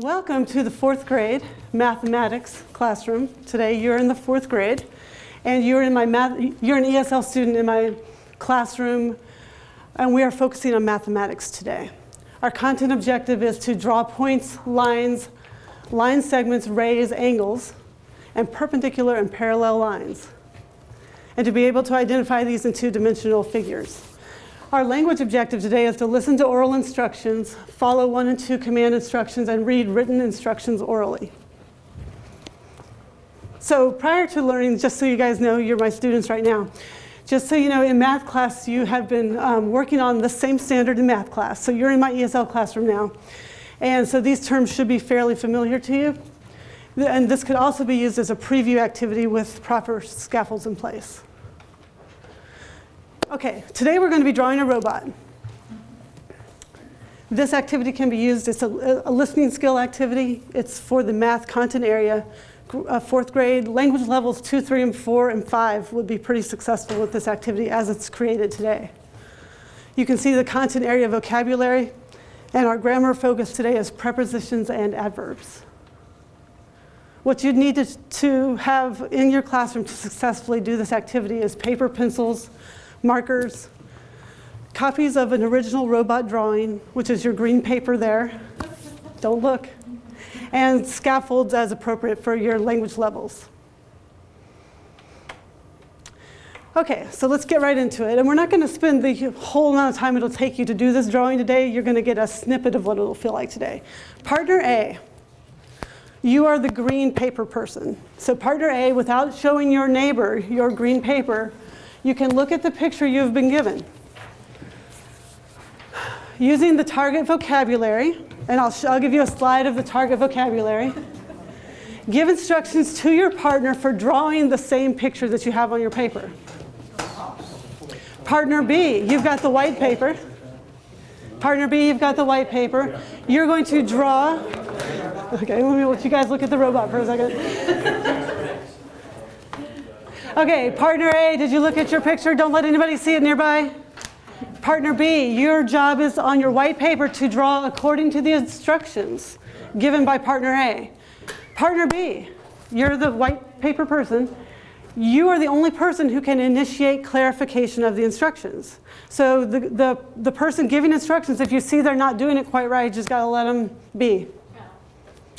Welcome to the fourth grade mathematics classroom. Today you're in the fourth grade, and you're an ESL student in my classroom, and we are focusing on mathematics today. Our content objective is to draw points, lines, line segments, rays, angles, and perpendicular and parallel lines, and to be able to identify these in two-dimensional figures. Our language objective today is to listen to oral instructions, follow 1 and 2 command instructions, and read written instructions orally. So prior to learning, just so you guys know, you're my students right now, just so you know, in math class, you have been working on the same standard in math class. So you're in my ESL classroom now. And so these terms should be fairly familiar to you. And this could also be used as a preview activity with proper scaffolds in place. Okay, today we're going to be drawing a robot. This activity can be used, it's a listening skill activity. It's for the math content area. Fourth grade, language levels 2, 3, and 4, and 5 would be pretty successful with this activity as it's created today. You can see the content area vocabulary, and our grammar focus today is prepositions and adverbs. What you need to have in your classroom to successfully do this activity is paper, pencils, markers, copies of an original robot drawing, which is your green paper there. Don't look. And scaffolds as appropriate for your language levels. Okay, so let's get right into it. And we're not going to spend the whole amount of time it'll take you to do this drawing today. You're going to get a snippet of what it'll feel like today. Partner A, you are the green paper person. So partner A, without showing your neighbor your green paper, you can look at the picture you've been given. Using the target vocabulary, and I'll give you a slide of the target vocabulary. Give instructions to your partner for drawing the same picture that you have on your paper. Partner B, you've got the white paper. Partner B, you've got the white paper. You're going to draw. Okay, let me let you guys look at the robot for a second. Okay, partner A, did you look at your picture? Don't let anybody see it nearby. Partner B, your job is on your white paper to draw according to the instructions given by partner A. Partner B, you're the white paper person. You are the only person who can initiate clarification of the instructions. So the person giving instructions, if you see they're not doing it quite right, you just got to let them be.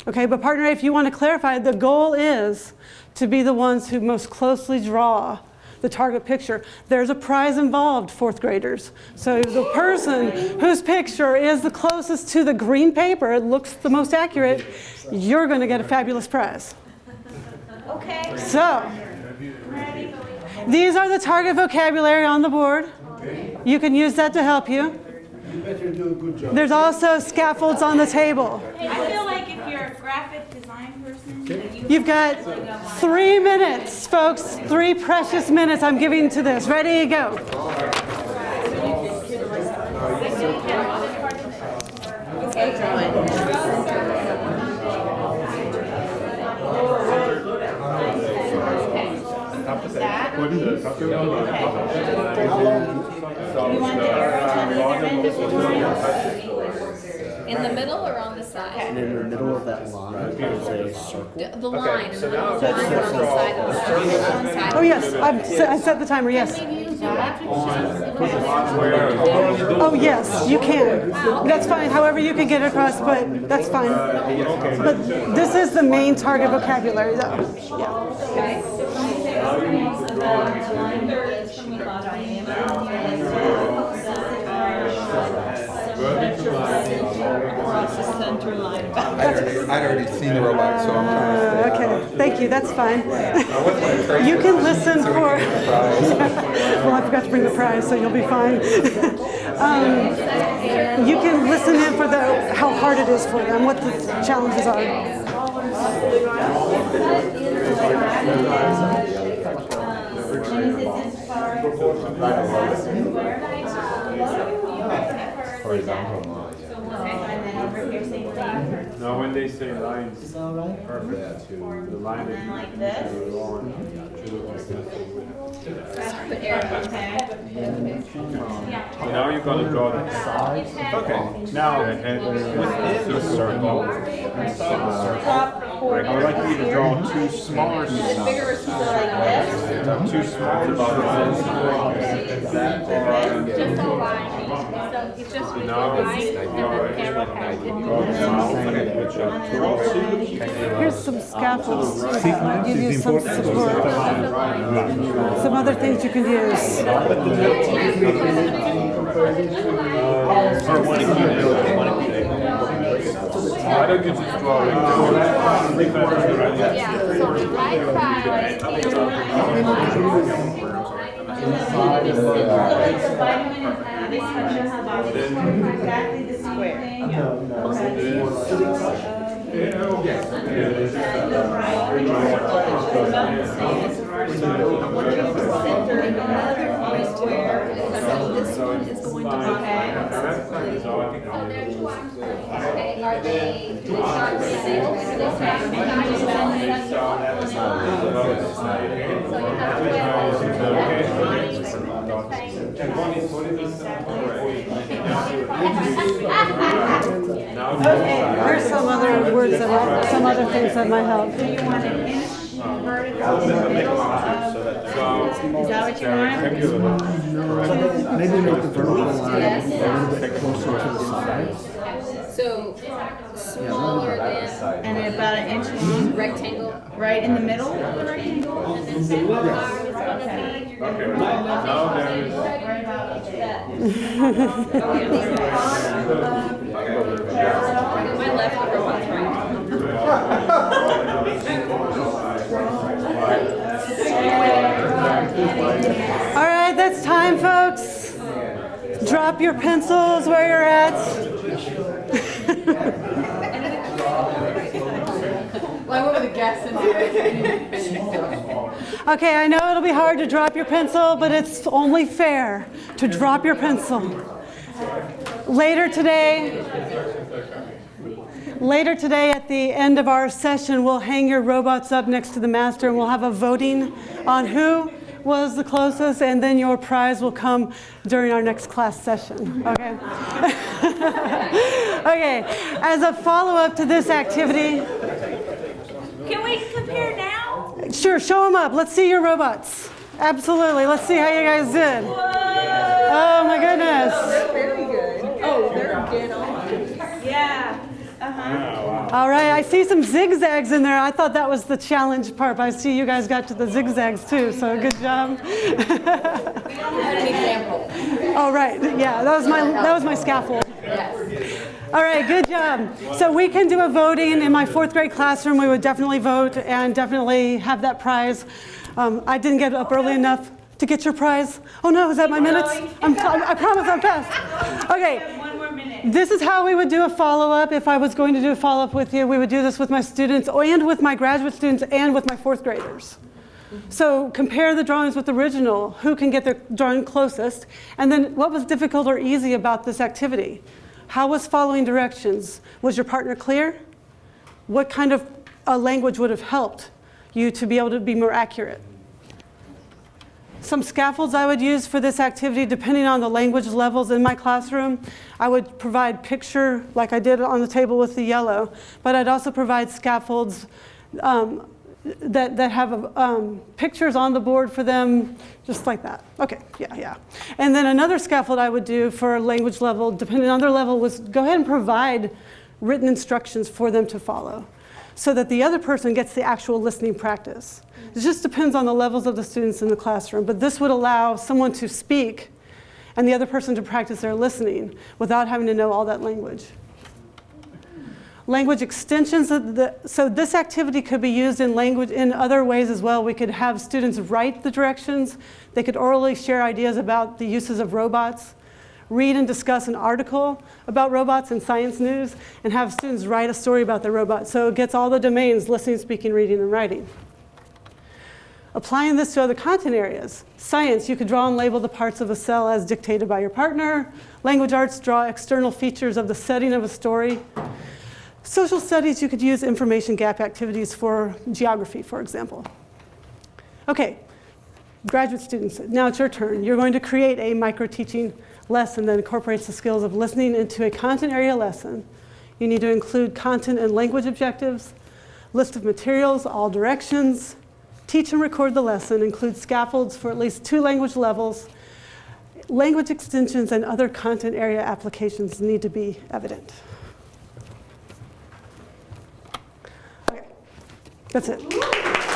Okay, but partner A, if you want to clarify, the goal is to be the ones who most closely draw the target picture. There's a prize involved, fourth graders. So the person whose picture is the closest to the green paper, it looks the most accurate, you're going to get a fabulous prize. Okay. So these are the target vocabulary on the board. You can use that to help you. There's also scaffolds on the table. I feel like if you're a graphic design person, You've got 3 minutes, folks. 3 precious minutes I'm giving to this. Ready, go. In the middle or on the side? And in the middle of that line, there's a circle. The line, in the middle of the line or on the side of the line? Oh, yes, I set the timer, yes. Oh, yes, you can. That's fine, however you can get it across, but that's fine. But this is the main target vocabulary, though. Yeah. Across the center line. I'd already seen the robot, so I'm trying to stay out. Okay, thank you, that's fine. You You can listen for... Well, I forgot to bring the prize, so you'll be fine. You can listen in for how hard it is for them, what the challenges are. over here, same thing. Now, when they say lines, Is that all right? the line And that then you like this. go on should look like this. Put arrows, okay? So now you're gonna draw the sides. Okay. Now, within the circle, I would like you to draw two smaller sides. So like this. Two smaller sides. Just a line. So it's just with the Now, line and the arrow head. Here's some scaffolds to give you some support. Some other things you can use. Why don't you just draw it? Yeah, so the right side So like the vitamin and this section has exactly the same thing. this one is going to be okay, are they do they start with sales? Do they start with so you have Here's some other words that some other things that might help. You want an inch vertical in the middle of, is that what you want? Maybe make the vertical line a Yes. little bit closer to the sides. so smaller than And then about an inch long, rectangle. right in the middle of the rectangle? And then center bar is gonna be Okay, now there is. Right about there. my left robot's right. All right, that's time, folks. Drop your pencils where you're at. Well, I went with a guess and Okay, I know it'll be hard to drop your pencil, but it's only fair to drop your pencil. Later today at the end of our session, we'll hang your robots up next to the master and we'll have a voting on who was the closest, and then your prize will come during our next class session, okay? Okay, as a follow-up to this activity, Can we compare now? sure, show them up. Let's see your robots. Absolutely, let's see how you guys did. Oh my goodness. Very good. Oh, they're dead on. Yeah. Uh-huh. All right, I see some zigzags in there. I thought that was the challenge part, but I see you guys got to the zigzags too, so good job. an example. Oh, right, yeah, that was my scaffold. Yes. All right, good job. So we can do a voting. In my 4th grade classroom, we would definitely vote and definitely have that prize. I didn't get up early enough to get your prize. Oh no, is that my minutes? I promise I'm fast. Okay. One more minute. This is how we would do a follow-up. If I was going to do a follow-up with you, we would do this with my students and with my graduate students and with my 4th graders. So compare the drawings with the original. Who can get their drawing closest? And then what was difficult or easy about this activity? How was following directions? Was your partner clear? What kind of language would have helped you to be able to be more accurate? Some scaffolds I would use for this activity, depending on the language levels in my classroom, I would provide picture, like I did on the table with the yellow, but I'd also provide scaffolds that have pictures on the board for them, just like that. Okay, yeah. And then another scaffold I would do for language level, depending on their level, was go ahead and provide written instructions for them to follow, so that the other person gets the actual listening practice. It just depends on the levels of the students in the classroom, but this would allow someone to speak and the other person to practice their listening without having to know all that language. Language extensions, so this activity could be used in other ways as well. We could have students write the directions. They could orally share ideas about the uses of robots, read and discuss an article about robots in Science News, and have students write a story about the robot. So it gets all the domains: listening, speaking, reading, and writing. Applying this to other content areas. Science, you could draw and label the parts of a cell as dictated by your partner. Language arts, draw external features of the setting of a story. Social studies, you could use information gap activities for geography, for example. Okay, graduate students, now it's your turn. You're going to create a micro-teaching lesson that incorporates the skills of listening into a content area lesson. You need to include content and language objectives, list of materials, all directions, teach and record the lesson, include scaffolds for at least 2 language levels. Language extensions and other content area applications need to be evident. Okay, that's it.